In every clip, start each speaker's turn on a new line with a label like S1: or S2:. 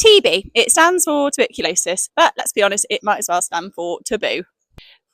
S1: TB, it stands for tuberculosis, but let's be honest, it might as well stand for taboo.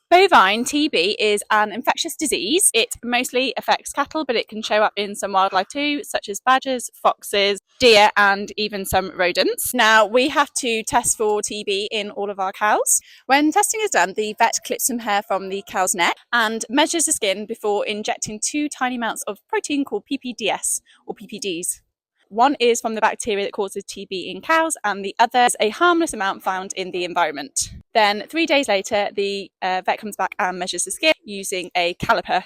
S1: Bovine TB is an infectious disease. It mostly affects cattle, but it can show up in some wildlife too, such as badgers, foxes, deer, and even some rodents. Now, we have to test for TB in all of our cows. When testing is done, the vet clips some hair from the cow's neck and measures the skin before injecting two tiny amounts of protein called PPDS or PPDs. One is from the bacteria that causes TB in cows, and the other is a harmless amount found in the environment. Then 3 days later, the vet comes back and measures the skin using a caliper.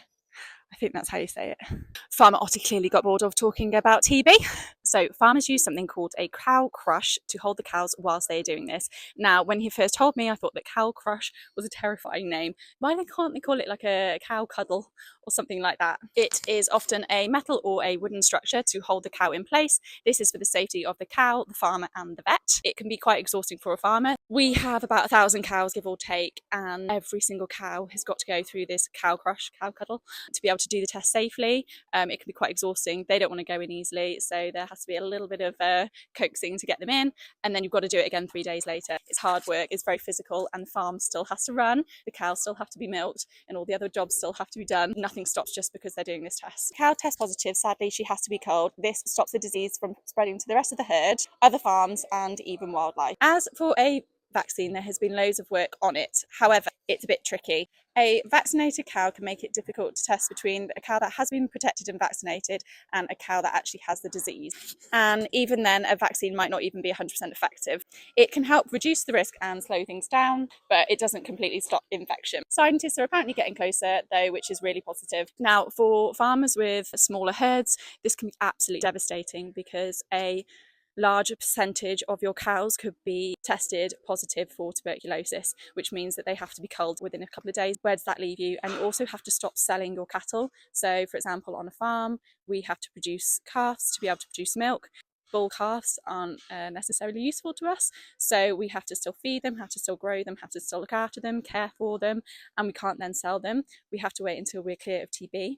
S1: I think that's how you say it. Farmer Otter clearly got bored of talking about TB. So farmers use something called a cow crush to hold the cows whilst they are doing this. Now, when he first told me, I thought that cow crush was a terrifying name. Why can't they call it like a cow cuddle or something like that? It is often a metal or a wooden structure to hold the cow in place. This is for the safety of the cow, the farmer, and the vet. It can be quite exhausting for a farmer. We have about 1,000 cows, give or take, and every single cow has got to go through this cow crush, cow cuddle, to be able to do the test safely. It can be quite exhausting. They don't want to go in easily, so there has to be a little bit of coaxing to get them in, and then you've got to do it again 3 days later. It's hard work, it's very physical, and the farm still has to run, the cows still have to be milked, and all the other jobs still have to be done. Nothing stops just because they're doing this test. Cow tests positive, sadly she has to be culled. This stops the disease from spreading to the rest of the herd, other farms, and even wildlife. As for a vaccine, there has been loads of work on it. However, it's a bit tricky. A vaccinated cow can make it difficult to test between a cow that has been protected and vaccinated and a cow that actually has the disease. And even then, a vaccine might not even be 100% effective. It can help reduce the risk and slow things down, but it doesn't completely stop infection. Scientists are apparently getting closer, though, which is really positive. Now, for farmers with smaller herds, this can be absolutely devastating because a larger percentage of your cows could be tested positive for tuberculosis, which means that they have to be culled within a couple of days. Where does that leave you? And you also have to stop selling your cattle. So, for example, on a farm, we have to produce calves to be able to produce milk. Bull calves aren't necessarily useful to us, so we have to still feed them, have to still grow them, have to still look after them, care for them, and we can't then sell them. We have to wait until we're clear of TB.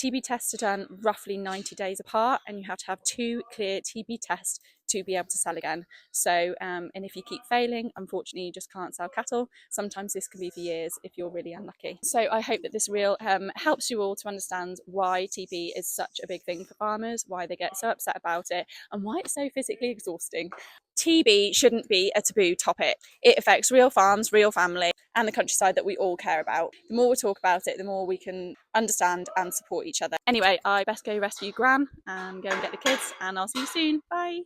S1: TB tests are done roughly 90 days apart, and you have to have 2 clear TB tests to be able to sell again. So, and if you keep failing, unfortunately, you just can't sell cattle. Sometimes this can be for years if you're really unlucky. So I hope that this reel helps you all to understand why TB is such a big thing for farmers, why they get so upset about it, and why it's so physically exhausting. TB shouldn't be a taboo topic. It affects real farms, real family, and the countryside that we all care about. The more we talk about it, the more we can understand and support each other. Anyway, I best go rescue Gran and go and get the kids, and I'll see you soon. Bye.